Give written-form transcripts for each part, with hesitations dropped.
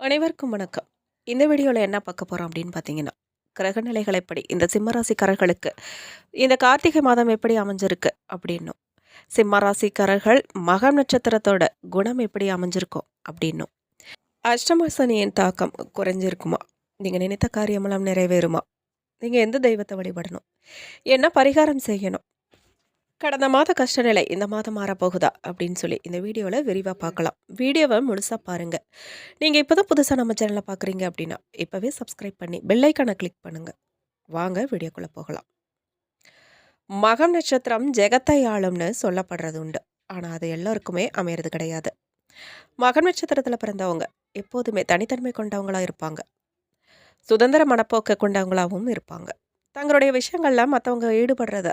அனைவருக்கும் வணக்கம். இந்த வீடியோவில் என்ன பார்க்க போகிறோம் அப்படின்னு பார்த்தீங்கன்னா, கிரகநிலைகள் எப்படி இந்த சிம்மராசிக்காரர்களுக்கு இந்த கார்த்திகை மாதம் எப்படி அமைஞ்சிருக்கு அப்படின்னும், சிம்மராசிக்காரர்கள் மகம் நட்சத்திரத்தோட குணம் எப்படி அமைஞ்சிருக்கும் அப்படின்னும், அஷ்டம சனியின் தாக்கம் குறைஞ்சிருக்குமா, நீங்கள் நினைத்த காரியமெல்லாம் நிறைவேறுமா, நீங்கள் எந்த தெய்வத்தை வழிபடணும், என்ன பரிகாரம் செய்யணும், கடந்த மாத கஷ்டநிலை இந்த மாதம் மாறப்போகுதா அப்படின்னு சொல்லி இந்த வீடியோவில் விரிவாக பார்க்கலாம். வீடியோவை முழுசாக பாருங்கள். நீங்கள் இப்போ தான் புதுசாக நம்ம சேனலை பார்க்குறீங்க அப்படின்னா இப்போவே சப்ஸ்கிரைப் பண்ணி பெல்லைக்கானை கிளிக் பண்ணுங்கள். வாங்க வீடியோக்குள்ளே போகலாம். மகம் நட்சத்திரம் ஜெகத்தை ஆளும்னு சொல்லப்படுறது உண்டு. ஆனால் அது எல்லோருக்குமே அமையிறது கிடையாது. மகம் நட்சத்திரத்தில் பிறந்தவங்க எப்போதுமே தனித்தன்மை கொண்டவங்களாக இருப்பாங்க. சுதந்திர மனப்போக்கை கொண்டவங்களாகவும் இருப்பாங்க. தங்களுடைய விஷயங்கள்ல மற்றவங்க ஈடுபடுறத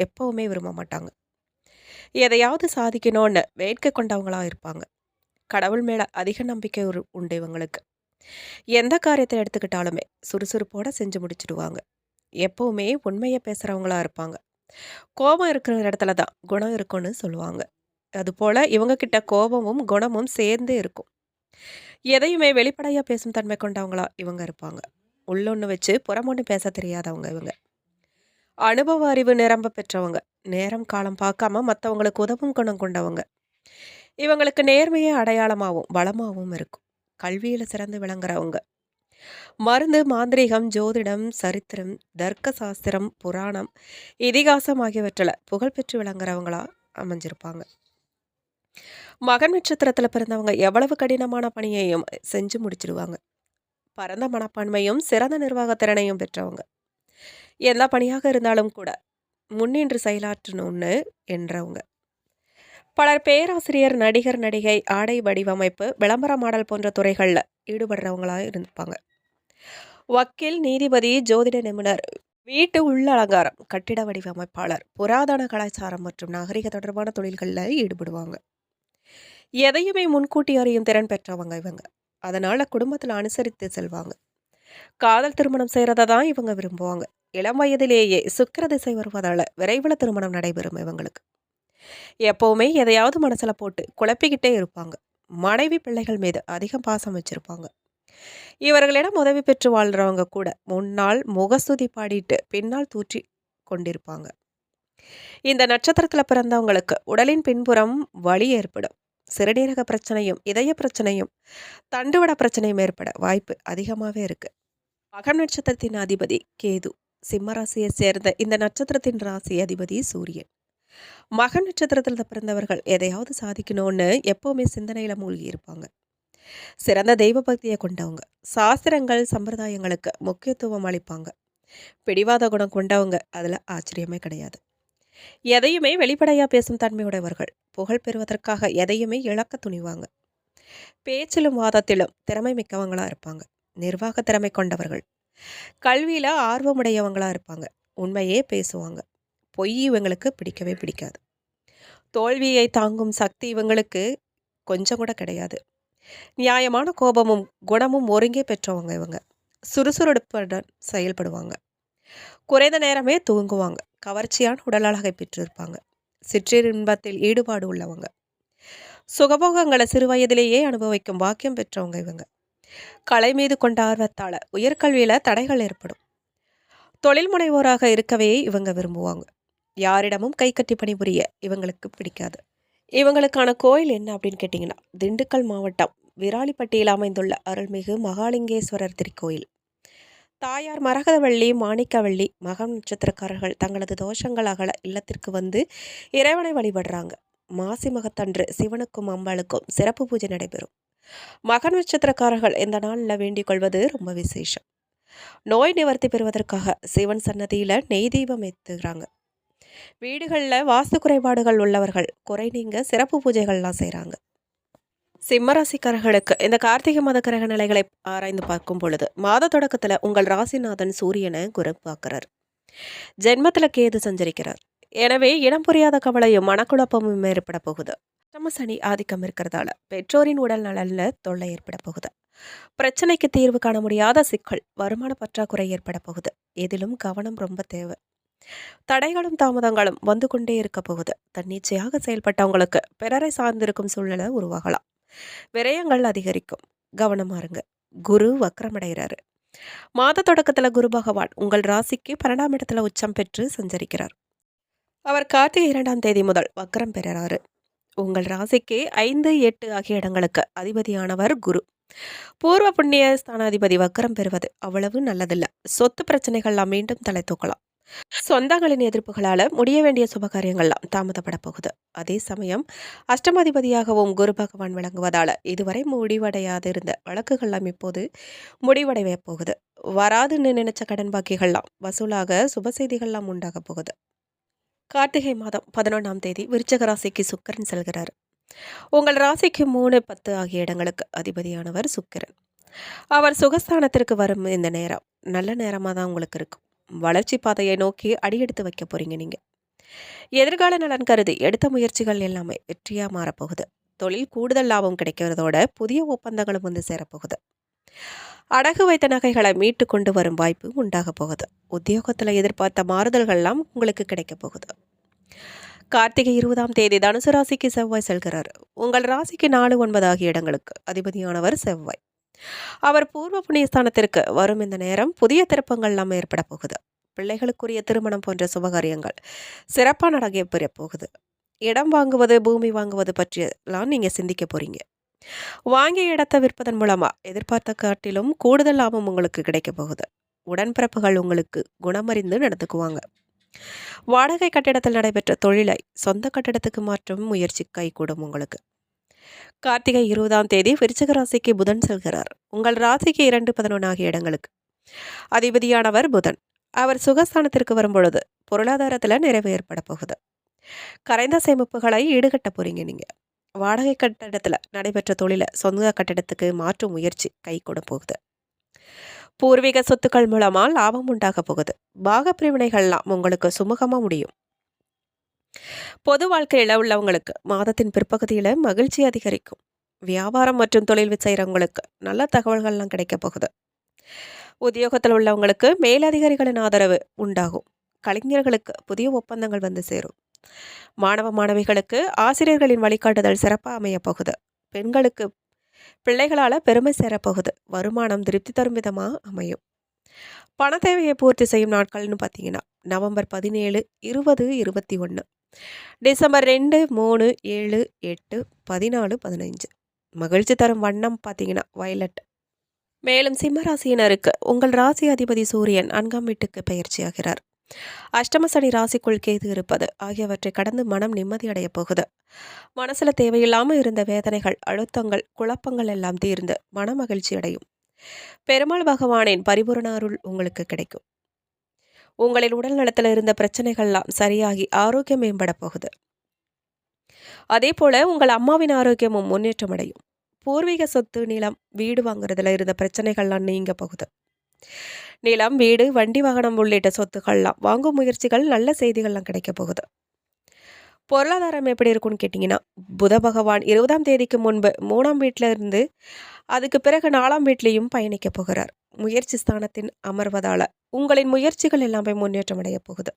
எப்பவுமே விரும்ப மாட்டாங்க. எதையாவது சாதிக்கணும்னு வேட்கை கொண்டவங்களா இருப்பாங்க. கடவுள் மேல அதிக நம்பிக்கை உண்டு இவங்களுக்கு. எந்த காரியத்தை எடுத்துக்கிட்டாலுமே சுறுசுறுப்போட செஞ்சு முடிச்சிடுவாங்க. எப்பவுமே உண்மையை பேசுறவங்களா இருப்பாங்க. கோபம் இருக்கிற இடத்துல தான் குணம் இருக்கும்னு சொல்லுவாங்க. அதுபோல இவங்க கிட்ட கோபமும் குணமும் சேர்ந்தே இருக்கும். எதையுமே வெளிப்படையா பேசும் தன்மை கொண்டவங்களா இவங்க இருப்பாங்க. உள்ளொன்னு வச்சு புறமொன்னு பேச தெரியாதவங்க இவங்க. அனுபவ அறிவு நிரம்ப பெற்றவங்க. நேரம் காலம் பார்க்காம மற்றவங்களுக்கு உதவும் குணம் கொண்டவங்க. இவங்களுக்கு நேர்மையே அடையாளமாகவும் பலமாகவும் இருக்கும். கல்வியில சிறந்து விளங்குறவங்க. மருந்து, மாந்திரீகம், ஜோதிடம், சரித்திரம், தர்க்க சாஸ்திரம், புராணம், இதிகாசம் ஆகியவற்றில் புகழ்பெற்று விளங்குறவங்களா அமைஞ்சிருப்பாங்க. மகன் நட்சத்திரத்தில் பிறந்தவங்க எவ்வளவு கடினமான பணியையும் செஞ்சு முடிச்சிடுவாங்க. பரந்த மனப்பான்மையும் சிறந்த நிர்வாக திறனையும் பெற்றவங்க. எல்லா பணியாக இருந்தாலும் கூட முன்னின்று செயலாற்றணும்னு என்றவங்க. பலர் பேராசிரியர், நடிகர், நடிகை, ஆடை வடிவமைப்பு, விளம்பர மாடல் போன்ற துறைகளில் ஈடுபடுறவங்களா இருப்பாங்க. வக்கீல், நீதிபதி, ஜோதிட நிபுணர், வீட்டு உள்ள அலங்காரம், கட்டிட வடிவமைப்பாளர், புராதன கலாச்சாரம் மற்றும் நாகரிக தொடர்பான தொழில்களில் ஈடுபடுவாங்க. எதையுமே முன்கூட்டி அறியும் திறன் பெற்றவங்க இவங்க. அதனால குடும்பத்தில் அனுசரித்து செல்வாங்க. காதல் திருமணம் செய்கிறத தான் இவங்க விரும்புவாங்க. இளம் வயதிலேயே சுக்கிர திசை வருவதால விரைவில் திருமணம் நடைபெறும் இவங்களுக்கு. எப்பவுமே எதையாவது மனசுல போட்டு குழப்பிக்கிட்டே இருப்பாங்க. மனைவி, பிள்ளைகள் மீது அதிகம் பாசம் வச்சிருப்பாங்க. இவர்களிடம் உதவி பெற்று வாழ்றவங்க கூட முன்னால் முகஸ்துதி பாடிட்டு பின்னால் தூற்றி கொண்டிருப்பாங்க. இந்த நட்சத்திரத்துல பிறந்தவங்களுக்கு உடலின் பின்புறம் வலி ஏற்படும். சிறுநீரக பிரச்சனையும், இதய பிரச்சனையும், தண்டுவட பிரச்சனையும் ஏற்பட வாய்ப்பு அதிகமாகவே இருக்கு. மகம் நட்சத்திரத்தின் அதிபதி கேது. சிம்மராசியை சேர்ந்த இந்த நட்சத்திரத்தின் ராசி அதிபதி சூரியன். மக நட்சத்திரத்தில் பிறந்தவர்கள் எதையாவது சாதிக்கணும்னு எப்பவுமே சிந்தனையில மூழ்கி இருப்பாங்க. சிறந்த தெய்வ பக்தியை கொண்டவங்க. சாஸ்திரங்கள், சம்பிரதாயங்களுக்கு முக்கியத்துவம் அளிப்பாங்க. பிடிவாத குணம் கொண்டவங்க, அதுல ஆச்சரியமே கிடையாது. எதையுமே வெளிப்படையா பேசும் தன்மையுடையவர்கள். புகழ் பெறுவதற்காக எதையுமே இழக்க துணிவாங்க. பேச்சிலும் வாதத்திலும் திறமை மிக்கவங்களா இருப்பாங்க. நிர்வாக திறமை கொண்டவர்கள். கல்வியில ஆர்வமுடையவங்களா இருப்பாங்க. உண்மையே பேசுவாங்க. பொய் இவங்களுக்கு பிடிக்கவே பிடிக்காது. தோல்வியை தாங்கும் சக்தி இவங்களுக்கு கொஞ்சம் கூட கிடையாது. நியாயமான கோபமும் குணமும் ஒருங்கே பெற்றவங்க இவங்க. சுறுசுறுப்புடன் செயல்படுவாங்க. குறைந்த நேரமே தூங்குவாங்க. கவர்ச்சியான உடல் அழகை பெற்றிருப்பாங்க. சிற்றின்பத்தில் ஈடுபாடு உள்ளவங்க. சுகபோகங்களை சிறுவயதிலேயே அனுபவிக்கும் பாக்கியம் பெற்றவங்க இவங்க. கலை மீது கொண்ட ஆர்வத்தால உயர்கல்வியில தடைகள் ஏற்படும். தொழில் முனைவோராக இருக்கவே இவங்க விரும்புவாங்க. யாரிடமும் கை கட்டி பணிபுரிய இவங்களுக்கு பிடிக்காது. இவங்களுக்கான கோயில் என்ன அப்படின்னு கேட்டிங்கன்னா, திண்டுக்கல் மாவட்டம் விராலிப்பட்டியில் அமைந்துள்ள அருள்மிகு மகாலிங்கேஸ்வரர் திருக்கோயில். தாயார் மரகதவள்ளி, மாணிக்கவள்ளி மகம் நட்சத்திரக்காரர்கள் தங்களது தோஷங்கள் அகல இல்லத்திற்கு வந்து இறைவனை வழிபடுறாங்க. மாசி மகத்தன்று சிவனுக்கும் அம்பாளுக்கும் சிறப்பு பூஜை நடைபெறும். மக நட்சத்திரக்காரர்கள் இந்த நாளில் வேண்டிக் கொள்வது ரொம்ப விசேஷம். நோய் நிவர்த்தி பெறுவதற்காக சிவன் சன்னதியில நெய் தீபம் ஏற்றுகிறாங்க. வீடுகளில் வாஸ்து குறைபாடுகள் உள்ளவர்கள் குறை நீங்க சிறப்பு பூஜைகள்லாம் செய்கிறாங்க. சிம்மராசிக்காரர்களுக்கு இந்த கார்த்திகை மாத கிரக நிலைகளை ஆராய்ந்து பார்க்கும் பொழுது மாத தொடக்கத்தில் உங்கள் ராசிநாதன் சூரியனை குரு பார்க்கிறார். ஜென்மத்தில் கேது சஞ்சரிக்கிறார். எனவே இனம் புரியாத கவலையும் மனக்குழப்பமும் ஏற்பட போகுது. அஷ்டம சனி ஆதிக்கம் இருக்கிறதால பெற்றோரின் உடல் நலன்ல தொல்லை ஏற்பட போகுது. பிரச்சனைக்கு தீர்வு காண முடியாத சிக்கல், வருமான பற்றாக்குறை ஏற்பட போகுது. இதிலும் கவனம் ரொம்ப தேவை. தடைகளும் தாமதங்களும் வந்து கொண்டே இருக்க போகுது. தன்னிச்சையாக செயல்பட்டவங்களுக்கு பிறரை சார்ந்திருக்கும் சூழ்நிலை உருவாகலாம். விரயங்கள் அதிகரிக்கும். கவனமா இருங்க. குரு வக்ரமடைகிறாரு. மாத தொடக்கத்துல குரு பகவான் உங்கள் ராசிக்கு 12ஆம் இடத்துல உச்சம் பெற்று சஞ்சரிக்கிறார். அவர் கார்த்திகை 2ஆம் தேதி முதல் வக்ரம் பெறுறாரு. உங்கள் ராசிக்கு 5, 8 ஆகிய இடங்களுக்கு அதிபதியானவர் குரு. பூர்வ புண்ணிய ஸ்தானாதிபதி வக்ரம் பெறுவது அவ்வளவு நல்லதில்ல. சொத்து பிரச்சனைகள்லாம் மீண்டும் தலை தூக்கலாம். சொந்தங்களின் எதிர்ப்புகளால முடிய வேண்டிய சுபகாரியங்கள்லாம் தாமதப்பட போகுது. அதே சமயம் அஷ்டமாதிபதியாகவும் குரு பகவான் விளங்குவதால இதுவரை முடிவடையாது இருந்த வழக்குகள்லாம் இப்போது முடிவடைய போகுது. வராதுன்னு நினைச்ச கடன் பாக்கிகள்லாம் வசூலாக சுப செய்திகள்லாம் உண்டாக போகுது. கார்த்திகை மாதம் 11ஆம் தேதி விருச்சக ராசிக்கு சுக்கிரன் செல்கிறார். உங்கள் ராசிக்கு 3, 10 ஆகிய இடங்களுக்கு அதிபதியானவர் சுக்கிரன். அவர் சுகஸ்தானத்திற்கு வரும் இந்த நேரம் நல்ல நேரமாக தான் உங்களுக்கு இருக்கும். வளர்ச்சி பாதையை நோக்கி அடியெடுத்து வைக்க போறீங்க நீங்க. எதிர்கால நலன் கருதி எடுத்த முயற்சிகள் எல்லாமே வெற்றியா மாறப்போகுது. தொழில் கூடுதல் லாபம் கிடைக்கிறதோட புதிய ஒப்பந்தங்களும் வந்து சேரப்போகுது. அடகு வைத்த நகைகளை மீட்டு கொண்டு வரும் வாய்ப்பு உண்டாக போகுது. உத்தியோகத்துல எதிர்பார்த்த மாறுதல்கள்லாம் உங்களுக்கு கிடைக்க போகுது. கார்த்திகை 20ஆம் தேதி தனுசு ராசிக்கு செவ்வாய் செல்கிறார். உங்கள் ராசிக்கு 4, 9 ஆகிய இடங்களுக்கு அதிபதியானவர் செவ்வாய். அவர் பூர்வ புண்ணியஸ்தானத்திற்கு வரும் இந்த நேரம் புதிய திருப்பங்கள்லாம் ஏற்பட போகுது. பிள்ளைகளுக்குரிய திருமணம் போன்ற சுபகாரியங்கள் சிறப்பாக நடைபெற போகுது. இடம் வாங்குவது, பூமி வாங்குவது பற்றியெல்லாம் நீங்க சிந்திக்க போறீங்க. வாங்கிய இடத்தை விற்பதன் மூலமா எதிர்பார்த்த காட்டிலும் கூடுதல் லாபம் உங்களுக்கு கிடைக்க போகுது. உடன்பிறப்புகள் உங்களுக்கு குணமறிந்து நடந்துக்குவாங்க. வாடகை கட்டிடத்தில் நடைபெற்ற தொழிலை சொந்த கட்டிடத்துக்கு மாற்றும் முயற்சி கைகூடும் உங்களுக்கு. கார்த்திகை 20ஆம் தேதி விருச்சிக ராசிக்கு புதன் செல்கிறார். உங்கள் ராசிக்கு 2, 11 ஆகிய இடங்களுக்கு அதிபதியானவர் புதன். அவர் சுகஸ்தானத்திற்கு வரும்பொழுது பொருளாதாரத்தில் நிறைவு ஏற்பட போகுது. கரைந்த சேமிப்புகளை ஈடுகட்ட போறீங்க நீங்க. வாடகை கட்டிடத்துல நடைபெற்ற தொழிலை சொந்த கட்டிடத்துக்கு மாற்றும் முயற்சி கை கொட போகுது. பூர்வீக சொத்துக்கள் மூலமா லாபம் உண்டாக போகுது. பாக பிரிவினைகள்லாம் உங்களுக்கு சுமூகமா முடியும். பொது வாழ்க்கையில உள்ளவங்களுக்கு மாதத்தின் பிற்பகுதியில மகிழ்ச்சி அதிகரிக்கும். வியாபாரம் மற்றும் தொழில் செய்கிறவங்களுக்கு நல்ல தகவல்கள்லாம் கிடைக்க போகுது. உத்தியோகத்தில் உள்ளவங்களுக்கு மேலதிகாரிகளின் ஆதரவு உண்டாகும். கலைஞர்களுக்கு புதிய ஒப்பந்தங்கள் வந்து சேரும். மாணவ மாணவிகளுக்கு ஆசிரியர்களின் வழிகாட்டுதல் சிறப்பாக அமைய போகுது. பெண்களுக்கு பிள்ளைகளால பெருமை சேரப்போகுது. வருமானம் திருப்தி தரும் விதமா அமையும். பண தேவையை பூர்த்தி செய்யும் நாட்கள்னு பார்த்தீங்கன்னா நவம்பர் 17, 20, 21, டிசம்பர் 2, 3, 7, 8, 14, 15. மகிழ்ச்சி தரும் வண்ணம் பார்த்தீங்கன்னா வயலட். மேலும் சிம்ம ராசியினருக்கு உங்கள் ராசி அதிபதி சூரியன் 4ஆம் வீட்டுக்கு பயிற்சியாகிறார். அஷ்டம சனி ராசிக்குள் கேது இருப்பது ஆகியவற்றை கடந்து மனம் நிம்மதியடைய போகுது. மனசுல தேவையில்லாமல் இருந்த வேதனைகள், அழுத்தங்கள், குழப்பங்கள் எல்லாம் தீர்ந்து மன மகிழ்ச்சி அடையும். பெருமாள் பகவானின் பரிபூரண அருள் உங்களுக்கு கிடைக்கும். உங்களின் உடல் நலத்தில் இருந்த பிரச்சனைகள்லாம் சரியாகி ஆரோக்கியம் மேம்பட போகுது. அதே போல உங்கள் அம்மாவின் ஆரோக்கியமும் முன்னேற்றம் அடையும். பூர்வீக சொத்து, நிலம், வீடு வாங்குறதுல இருந்த பிரச்சனைகள்லாம் நீங்க போகுது. நிலம், வீடு, வண்டி வாகனம் உள்ளிட்ட சொத்துக்கள்லாம் வாங்கும் முயற்சிகள் நல்ல செய்திகள்லாம் கிடைக்க போகுது. பொருளாதாரம் எப்படி இருக்கும்னு கேட்டிங்கன்னா புத பகவான் 20ஆம் தேதிக்கு முன்பு 3ஆம் வீட்டில இருந்து அதுக்கு பிறகு 4ஆம் வீட்லேயும் பயணிக்க போகிறார். முயற்சி ஸ்தானத்தின் அமர்வதால உங்களின் முயற்சிகள் எல்லாமே முன்னேற்றம் அடைய போகுது.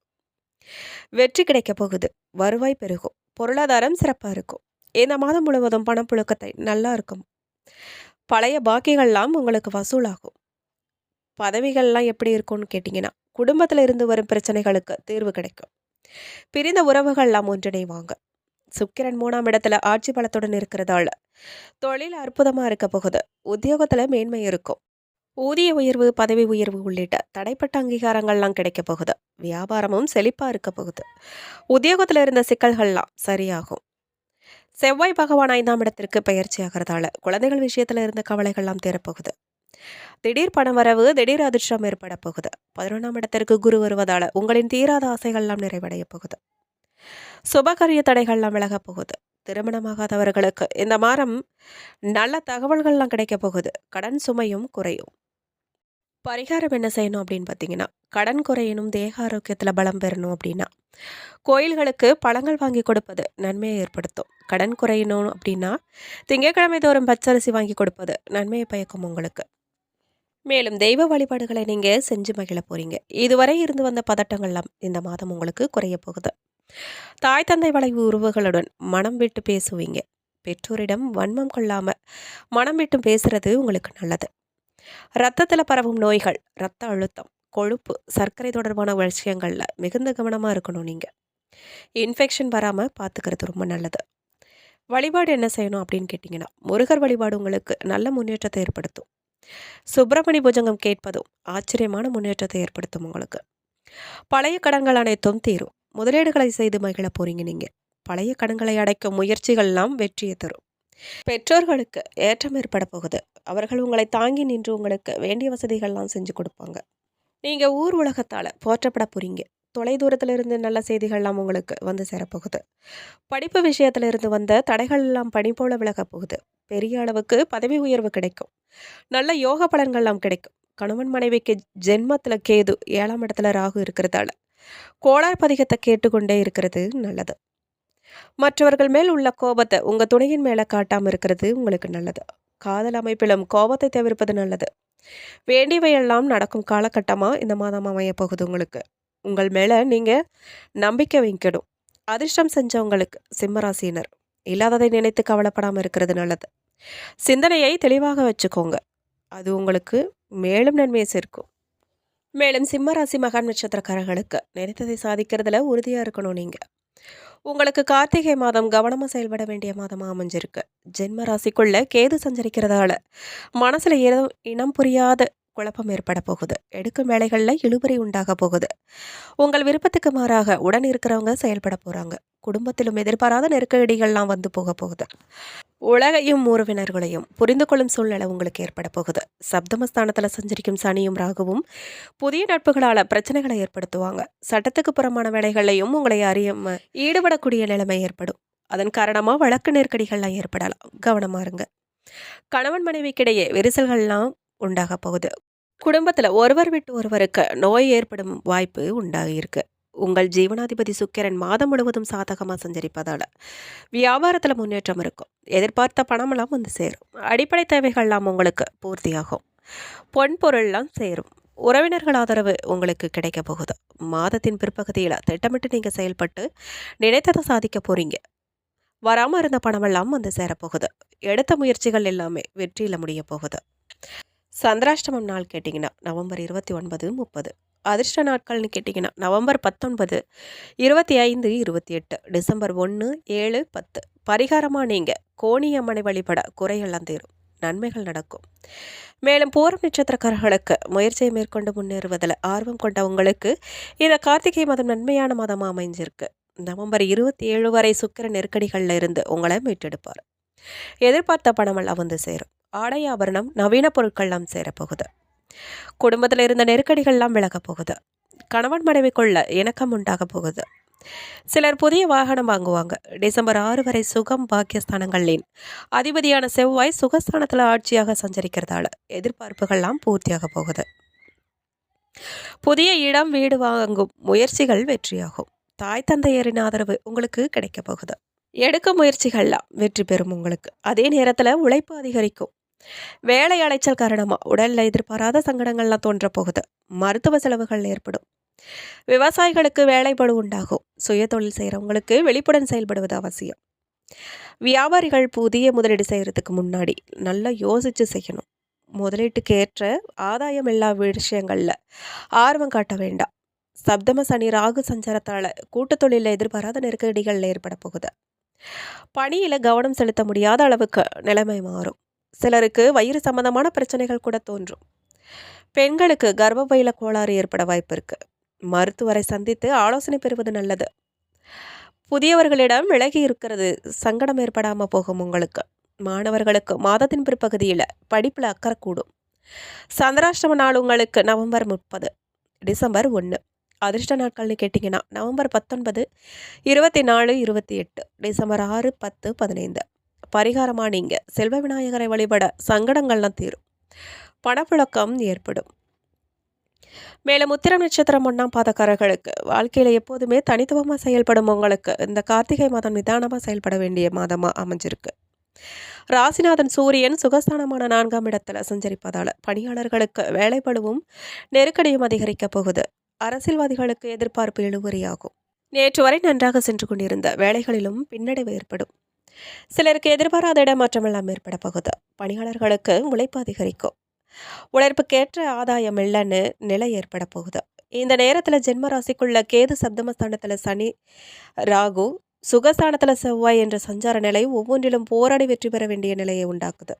வெற்றி கிடைக்க போகுது. வருவாய் பெருகும். பொருளாதாரம் சிறப்பாக இருக்கும். இந்த மாதம் முழுவதும் பணப்புழக்கத்தை நல்லா இருக்கும். பழைய பாக்கிகள்லாம் உங்களுக்கு வசூலாகும். பதவிகள்லாம் எப்படி இருக்கும்னு கேட்டிங்கன்னா குடும்பத்தில் இருந்து வரும் பிரச்சனைகளுக்கு தீர்வு கிடைக்கும். பிரிந்த உறவுகள்லாம் ஒன்றிணைவாங்க. சுக்கிரன் 3ஆம் இடத்துல ஆட்சி பலத்துடன் இருக்கிறதால தொழில் அற்புதமா இருக்க போகுது. உத்தியோகத்துல மேன்மை இருக்கும். ஊதிய உயர்வு, பதவி உயர்வு உள்ளிட்ட தடைப்பட்ட அங்கீகாரங்கள்லாம் கிடைக்க போகுது. வியாபாரமும் செழிப்பா இருக்க போகுது. உத்தியோகத்துல இருந்த சிக்கல்கள்லாம் சரியாகும். செவ்வாய் பகவான் 5ஆம் இடத்திற்கு பயிற்சி ஆகிறதால குழந்தைகள் விஷயத்துல இருந்த கவலைகள்லாம் தீரப்போகுது. திடீர் பணவரவு, திடீர் அதிர்ஷ்டம் ஏற்பட போகுது. 11ஆம் இடத்திற்கு குரு வருவதால உங்களின் தீராத ஆசைகள்லாம் நிறைவடைய போகுது. சுபகாரிய தடைகள்லாம் விலக போகுது. திருமணமாகாதவர்களுக்கு இந்த மாதம் நல்ல தகவல்கள்லாம் கிடைக்க போகுது. கடன் சுமையும் குறையும். பரிகாரம் என்ன செய்யணும் அப்படின்னு பார்த்தீங்கன்னா கடன் குறையணும், தேக ஆரோக்கியத்தில் பலம் பெறணும் அப்படின்னா கோயில்களுக்கு பழங்கள் வாங்கி கொடுப்பது நன்மையை ஏற்படுத்தும். கடன் குறையணும் அப்படின்னா திங்கட்கிழமை தோறும் பச்சரிசி வாங்கி கொடுப்பது நன்மையை பயக்கும் உங்களுக்கு. மேலும் தெய்வ வழிபாடுகளை நீங்க செஞ்சு மகிழ போறீங்க. இதுவரை இருந்து வந்த பதட்டங்கள்லாம் இந்த மாதம் உங்களுக்கு குறைய போகுது. தாய் தந்தை வளைவு உறவுகளுடன் மனம் விட்டு பேசுவீங்க. பெற்றோரிடம் வன்மம் கொள்ளாம மனம் விட்டு பேசுறது உங்களுக்கு நல்லது. ரத்தத்தில் பரவும் நோய்கள், ரத்த அழுத்தம், கொழுப்பு, சர்க்கரை தொடர்பான விஷயங்கள்ல மிகுந்த கவனமாக இருக்கணும் நீங்கள். இன்ஃபெக்ஷன் வராமல் பார்த்துக்கிறது ரொம்ப நல்லது. வழிபாடு என்ன செய்யணும் அப்படின்னு கேட்டிங்கன்னா, முருகர் வழிபாடு உங்களுக்கு நல்ல முன்னேற்றத்தை ஏற்படுத்தும். சுப்பிரமணிய புஜங்கம் கேட்பதும் ஆச்சரியமான முன்னேற்றத்தை ஏற்படுத்தும் உங்களுக்கு. பழைய கடன்கள் அனைத்தும் தீரும். முதலீடுகளை செய்து மகிழ போறீங்க நீங்கள். பழைய கடன்களை அடைக்கும் முயற்சிகள்லாம் வெற்றியை தரும். பெற்றோர்களுக்கு ஏற்றம் ஏற்பட போகுது. அவர்கள் உங்களை தாங்கி நின்று உங்களுக்கு வேண்டிய வசதிகள்லாம் செஞ்சு கொடுப்பாங்க. நீங்கள் ஊர் உலகத்தால் போற்றப்பட போறீங்க. தொலைதூரத்துல இருந்து நல்ல செய்திகள்லாம் உங்களுக்கு வந்து சேரப்போகுது. படிப்பு விஷயத்துல இருந்து வந்த தடைகள் எல்லாம் பனி போல விலகப் போகுது. பெரிய அளவுக்கு பதவி உயர்வு கிடைக்கும். நல்ல யோக பலன்கள்லாம் கிடைக்கும். கணவன் மனைவிக்கு ஜென்மத்துல கேது 7ஆம் இடத்துல ராகு இருக்கிறதால கோளார் பதிகத்தை கேட்டுக்கொண்டே இருக்கிறது நல்லது. மற்றவர்கள் மேல் உள்ள கோபத்தை உங்க துணையின் மேல காட்டாம இருக்கிறது உங்களுக்கு நல்லது. காதல் அமைப்பிலும் கோபத்தை தவிர்ப்பது நல்லது. வேண்டியவையெல்லாம் நடக்கும் காலகட்டமா இந்த மாதம் அமைய போகுது உங்களுக்கு. உங்கள் மேல நீங்க நம்பிக்கை வைக்கணும். அதிர்ஷ்டம் செஞ்சவங்களுக்கு சிம்மராசினர் இல்லாததை நினைத்து கவலைப்படாம இருக்கிறது நல்லது. சிந்தனையை தெளிவாக வச்சுக்கோங்க. அது உங்களுக்கு மேலும் நன்மையை சேர்க்கும். மேலும் சிம்மராசி மகான் நட்சத்திரக்காரர்களுக்கு நினைத்ததை சாதிக்கிறதுல உறுதியா இருக்கணும் நீங்க. உங்களுக்கு கார்த்திகை மாதம் கவனமா செயல்பட வேண்டிய மாதமா அமைஞ்சிருக்கு. ஜென்ம ராசிக்குள்ள கேது சஞ்சரிக்கிறதால மனசுல ஏதோ இனம் புரியாத குழப்பம் ஏற்பட போகுது. எடுக்கும் வேலைகளில் இழுபறி உண்டாக போகுது. உங்கள் விருப்பத்துக்கு மாறாக உடன் இருக்கிறவங்க செயல்பட போறாங்க. குடும்பத்திலும் எதிர்பாராத நெருக்கடிகள்லாம் வந்து போக போகுது. உலகையும் உறவினர்களையும் புரிந்து கொள்ளும் சூழ்நிலை உங்களுக்கு ஏற்பட போகுது. சப்தமஸ்தானத்தில் சஞ்சரிக்கும் சனியும் ராகுவும் புதிய நட்புகளால் பிரச்சனைகளை ஏற்படுத்துவாங்க. சட்டத்துக்கு புறமான வேலைகளையும் உங்களை அறியாம ஈடுபடக்கூடிய நிலைமை ஏற்படும். அதன் காரணமாக வழக்கு நெருக்கடிகள்லாம் ஏற்படலாம். கவனமா இருங்க. கணவன் மனைவிக்கிடையே விரிசல்கள்லாம் உண்டாக போகுது. குடும்பத்தில் ஒருவர் விட்டு ஒருவருக்கு நோய் ஏற்படும் வாய்ப்பு உண்டாகியிருக்கு. உங்கள் ஜீவனாதிபதி சுக்கிரன் மாதம் முழுவதும் சாதகமாக சஞ்சரிப்பதால் வியாபாரத்தில் முன்னேற்றம் இருக்கும். எதிர்பார்த்த பணமெல்லாம் வந்து சேரும். அடிப்படை தேவைகள்லாம் உங்களுக்கு பூர்த்தியாகும். பொன் பொருள்லாம் சேரும். உறவினர்கள் ஆதரவு உங்களுக்கு கிடைக்க போகுது. மாதத்தின் பிற்பகுதியில் திட்டமிட்டு நீங்கள் செயல்பட்டு நினைத்ததை சாதிக்க போறீங்க. வராமல் இருந்த பணமெல்லாம் வந்து சேரப்போகுது. எடுத்த முயற்சிகள் எல்லாமே வெற்றியில் முடிய போகுது. சந்திராஷ்டமம் நாள் கேட்டிங்கன்னா நவம்பர் 29, 30. அதிர்ஷ்ட நாட்கள்னு கேட்டிங்கன்னா நவம்பர் 19, 25, 28, டிசம்பர் 1, 7, 10. பரிகாரமாக நீங்கள் கோணியம்மனை வழிபட குறையெல்லாம் தீரும். நன்மைகள் நடக்கும். மேலும் பூரம் நட்சத்திரக்காரர்களுக்கு முயற்சியை மேற்கொண்டு முன்னேறுவதில் ஆர்வம் கொண்ட உங்களுக்கு இந்த கார்த்திகை மாதம் நன்மையான மாதமாக அமைஞ்சிருக்கு. நவம்பர் 27 வரை சுக்கிர நெருக்கடிகளில் இருந்து உங்களை மீட்டெடுப்பார். எதிர்பார்த்த பணமெல்லாம் வந்து சேரும். ஆடை ஆபரணம் நவீன பொருட்கள்லாம் சேரப்போகுது. குடும்பத்தில் இருந்த நெருக்கடிகள்லாம் விலகப் போகுது. கணவன் மனைவிக்குள்ள இணக்கம் உண்டாக போகுது. சிலர் புதிய வாகனம் வாங்குவாங்க. டிசம்பர் 6 வரை சுகம் பாக்கியஸ்தானங்களின் அதிபதியான செவ்வாய் சுகஸ்தானத்தில் ஆட்சியாக சஞ்சரிக்கிறதால எதிர்பார்ப்புகள்லாம் பூர்த்தியாக போகுது. புதிய இடம் வீடு வாங்கும் முயற்சிகள் வெற்றியாகும். தாய் தந்தையரின் ஆதரவு உங்களுக்கு கிடைக்க போகுது. எடுக்கும் முயற்சிகள்லாம் வெற்றி பெறும் உங்களுக்கு. அதே நேரத்தில் உழைப்பு அதிகரிக்கும். வேலை அலைச்சல் காரணமாக உடலில் எதிர்பாராத சங்கடங்கள்லாம் தோன்ற போகுது. மருத்துவ செலவுகள் ஏற்படும். விவசாயிகளுக்கு வேலைப்படு உண்டாகும். சுய தொழில் செய்கிறவங்களுக்கு வெளிப்புடன் செயல்படுவது அவசியம். வியாபாரிகள் புதிய முதலீடு செய்கிறதுக்கு முன்னாடி நல்லா யோசித்து செய்யணும். முதலீட்டுக்கு ஏற்ற ஆதாயம் எல்லா விஷயங்களில் ஆர்வம் காட்ட வேண்டாம். சப்தம சனி ராகு சஞ்சாரத்தால் கூட்டு தொழிலில் எதிர்பாராத நெருக்கடிகள் ஏற்பட போகுது. பணியில் கவனம் செலுத்த முடியாத அளவுக்கு நிலைமை மாறும். சிலருக்கு வயிறு சம்பந்தமான பிரச்சனைகள் கூட தோன்றும். பெண்களுக்கு கர்ப்பப்பையில கோளாறு ஏற்பட வாய்ப்பு இருக்கு. மருத்துவரை சந்தித்து ஆலோசனை பெறுவது நல்லது. புதியவர்களிடம் விலகி இருக்கிறது சங்கடம் ஏற்படாமல் போகும் உங்களுக்கு. மாணவர்களுக்கு மாதத்தின் பிற்பகுதியில் படிப்பில் அக்கறை கூடும். சந்திராஷ்டம நாள் உங்களுக்கு நவம்பர் 30, டிசம்பர் 1. அதிர்ஷ்ட நாட்கள்னு கேட்டிங்கன்னா நவம்பர் 19, 24, 28, டிசம்பர் 6, 10, 15. பரிகாரமாக நீங்கள் செல்வ விநாயகரை வழிபட சங்கடங்கள்லாம் தீரும். பணப்புழக்கம் ஏற்படும். மேலும் உத்திரம் நட்சத்திரம் 1ஆம் பாதக்காரர்களுக்கு வாழ்க்கையில் எப்போதுமே தனித்துவமாக செயல்படும் உங்களுக்கு இந்த கார்த்திகை மாதம் நிதானமாக செயல்பட வேண்டிய மாதமாக அமைஞ்சிருக்கு. ராசிநாதன் சூரியன் சுகஸ்தானமான 4ஆம் இடத்துல சஞ்சரிப்பதால் பணியாளர்களுக்கு வேலைப்பளுவும் நெருக்கடியும் அதிகரிக்க போகுது. அரசியல்வாதிகளுக்கு எதிர்பார்ப்பு இழுபறியாகும். நேற்று வரை நன்றாக சென்று கொண்டிருந்த வேலைகளிலும் பின்னடைவு ஏற்படும். சிலருக்கு எதிர்பாராத இடமாற்றம் எல்லாம் ஏற்பட போகுது. பணியாளர்களுக்கு உழைப்பு அதிகரிக்கும். உழைப்புக்கேற்ற ஆதாயம் இல்லைன்னு நிலை ஏற்பட போகுது. இந்த நேரத்தில் ஜென்ம ராசிக்குள்ள கேது சப்தமஸ்தானத்தில் சனி, ராகு, சுகஸ்தானத்தில் செவ்வாய் என்ற சஞ்சார நிலை ஒவ்வொன்றிலும் போராடி வெற்றி பெற வேண்டிய நிலையை உண்டாக்குது.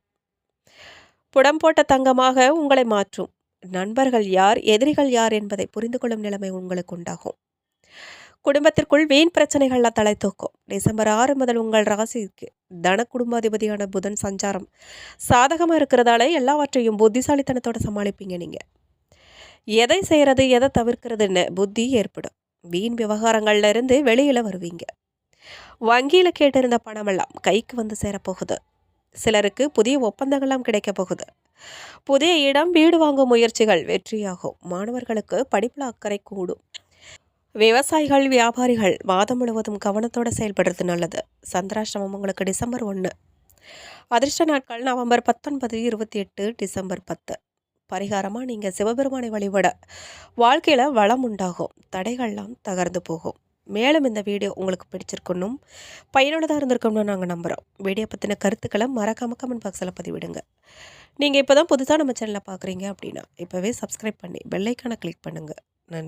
புடம் போட்ட தங்கமாக உங்களை மாற்றும். நண்பர்கள் யார், எதிரிகள் யார் என்பதை புரிந்து கொள்ளும் நிலைமை உங்களுக்கு உண்டாகும். குடும்பத்திற்குள் வீண் பிரச்சனைகள்லாம் தலை தூக்கும். டிசம்பர் 6 முதல் உங்கள் ராசிக்கு தன குடும்பாதிபதியான புதன் சஞ்சாரம் சாதகமாக இருக்கிறதால எல்லாவற்றையும் புத்திசாலித்தனத்தோட சமாளிப்பீங்க நீங்கள். எதை செய்கிறது, எதை தவிர்க்கிறதுன்னு புத்தி ஏற்படும். வீண் விவகாரங்கள்ல இருந்து வெளியில் வருவீங்க. வங்கியில் கேட்டிருந்த பணமெல்லாம் கைக்கு வந்து சேரப்போகுது. சிலருக்கு புதிய ஒப்பந்தங்கள்லாம் கிடைக்க போகுது. புதிய இடம், வீடு வாங்கும் முயற்சிகள் வெற்றியாகும். மாணவர்களுக்கு படிப்பில் அக்கறை கூடும். விவசாயிகள், வியாபாரிகள் மாதம் முழுவதும் கவனத்தோடு செயல்படுறது நல்லது. சந்திராஷ்டமம் உங்களுக்கு டிசம்பர் 1. அதிர்ஷ்ட நாட்கள் நவம்பர் 19, 28, டிசம்பர் 10. பரிகாரமாக நீங்கள் சிவபெருமானை வழிபட வாழ்க்கையில் வளம் உண்டாகும். தடைகள்லாம் தகர்ந்து போகும். மேலும் இந்த வீடியோ உங்களுக்கு பிடிச்சிருக்கணும், பயனுள்ளதாக இருந்திருக்கணும்னு நாங்கள் நம்புகிறோம். வீடியோ பற்றின கருத்துக்களை மறக்காம கமெண்ட் பாக்ஸில் பதிவிடுங்க. நீங்கள் இப்போ தான் புதுசாக நம்ம சேனலை பார்க்குறீங்க அப்படின்னா இப்போவே சப்ஸ்கிரைப் பண்ணி பெல் ஐக்கானை கிளிக் பண்ணுங்கள்.